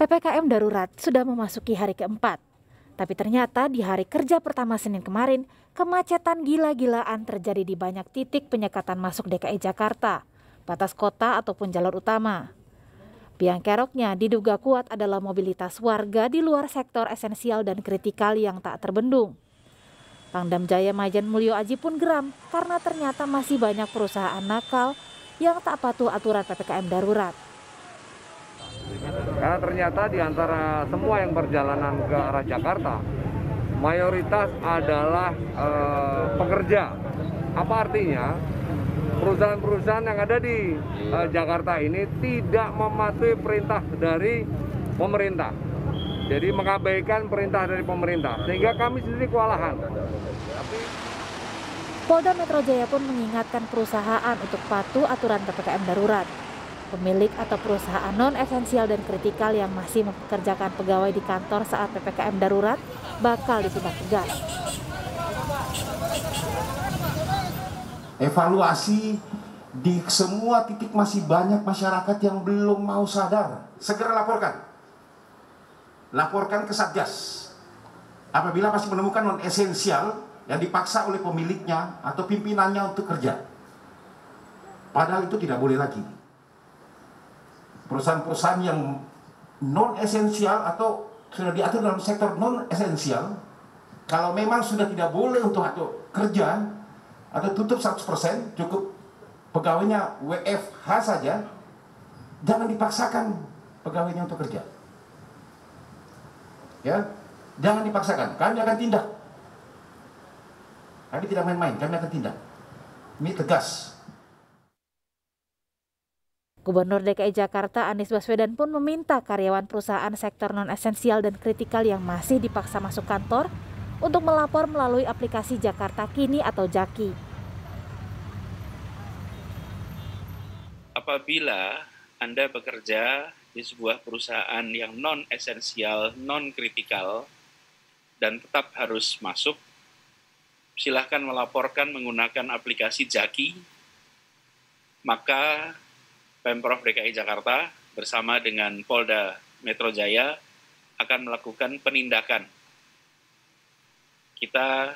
PPKM darurat sudah memasuki hari keempat. Tapi ternyata di hari kerja pertama Senin kemarin, kemacetan gila-gilaan terjadi di banyak titik penyekatan masuk DKI Jakarta, batas kota ataupun jalur utama. Biang keroknya diduga kuat adalah mobilitas warga di luar sektor esensial dan kritikal yang tak terbendung. Pangdam Jaya Majen Mulyo Aji pun geram karena ternyata masih banyak perusahaan nakal yang tak patuh aturan PPKM darurat. Karena ternyata di antara semua yang perjalanan ke arah Jakarta, mayoritas adalah pekerja. Apa artinya? Perusahaan-perusahaan yang ada di Jakarta ini tidak mematuhi perintah dari pemerintah. Jadi mengabaikan perintah dari pemerintah, sehingga kami sendiri kewalahan. Polda Metro Jaya pun mengingatkan perusahaan untuk patuh aturan PPKM darurat. Pemilik atau perusahaan non-esensial dan kritikal yang masih mempekerjakan pegawai di kantor saat PPKM darurat bakal ditindak tegas. Evaluasi di semua titik masih banyak masyarakat yang belum mau sadar. Segera laporkan. Laporkan ke Satgas. Apabila masih menemukan non-esensial yang dipaksa oleh pemiliknya atau pimpinannya untuk kerja. Padahal itu tidak boleh lagi. Perusahaan-perusahaan yang non-esensial atau sudah diatur dalam sektor non-esensial, kalau memang sudah tidak boleh untuk kerja atau tutup 100%, cukup pegawainya WFH saja, jangan dipaksakan pegawainya untuk kerja. Ya, jangan dipaksakan, kami akan tindak. Kami tidak main-main, kami akan tindak. Ini tegas. Gubernur DKI Jakarta Anies Baswedan pun meminta karyawan perusahaan sektor non-esensial dan kritikal yang masih dipaksa masuk kantor untuk melapor melalui aplikasi Jakarta Kini atau Jaki. Apabila Anda bekerja di sebuah perusahaan yang non-esensial, non-kritikal, dan tetap harus masuk, silahkan melaporkan menggunakan aplikasi Jaki, maka Pemprov DKI Jakarta bersama dengan Polda Metro Jaya akan melakukan penindakan. Kita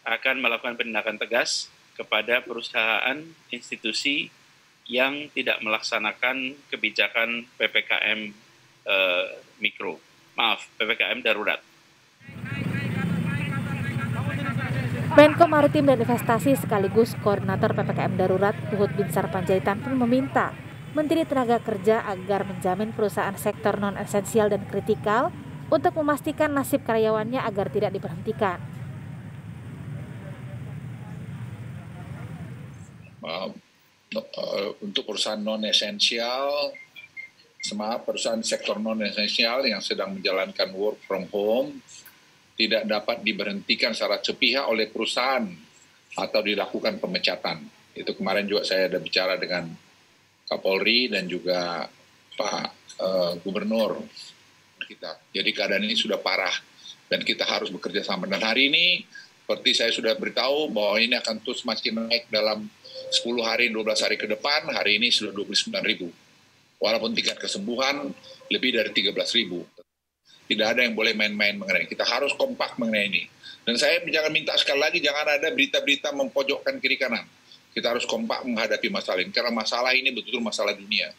akan melakukan penindakan tegas kepada perusahaan, institusi yang tidak melaksanakan kebijakan PPKM PPKM darurat. Menko Maritim dan Investasi sekaligus Koordinator PPKM Darurat Luhut Binsar Panjaitan pun meminta Menteri Tenaga Kerja agar menjamin perusahaan sektor non-esensial dan kritikal untuk memastikan nasib karyawannya agar tidak diberhentikan. Untuk perusahaan non-esensial, semua perusahaan sektor non-esensial yang sedang menjalankan work from home tidak dapat diberhentikan secara sepihak oleh perusahaan atau dilakukan pemecatan. Itu kemarin juga saya ada bicara dengan Kapolri dan juga Pak Gubernur kita. Jadi keadaan ini sudah parah dan kita harus bekerja sama. Dan hari ini, seperti saya sudah beritahu bahwa ini akan terus makin naik dalam 10 hari, 12 hari ke depan. Hari ini sudah 29.000. Walaupun tingkat kesembuhan lebih dari 13.000. Tidak ada yang boleh main-main mengenai. Kita harus kompak mengenai ini. Dan saya jangan minta sekali lagi, jangan ada berita-berita mempojokkan kiri kanan. Kita harus kompak menghadapi masalah ini, karena masalah ini betul-betul masalah dunia.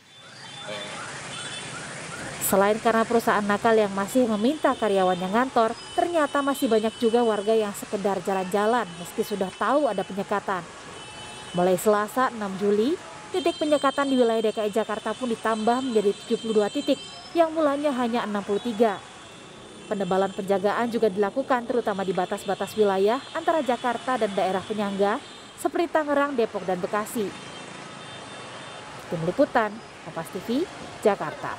Selain karena perusahaan nakal yang masih meminta karyawannya ngantor, ternyata masih banyak juga warga yang sekedar jalan-jalan meski sudah tahu ada penyekatan. Mulai Selasa 6 Juli, titik penyekatan di wilayah DKI Jakarta pun ditambah menjadi 72 titik yang mulanya hanya 63. Penebalan penjagaan juga dilakukan terutama di batas-batas wilayah antara Jakarta dan daerah penyangga seperti Tangerang, Depok, dan Bekasi. Tim Liputan, Kompas TV, Jakarta.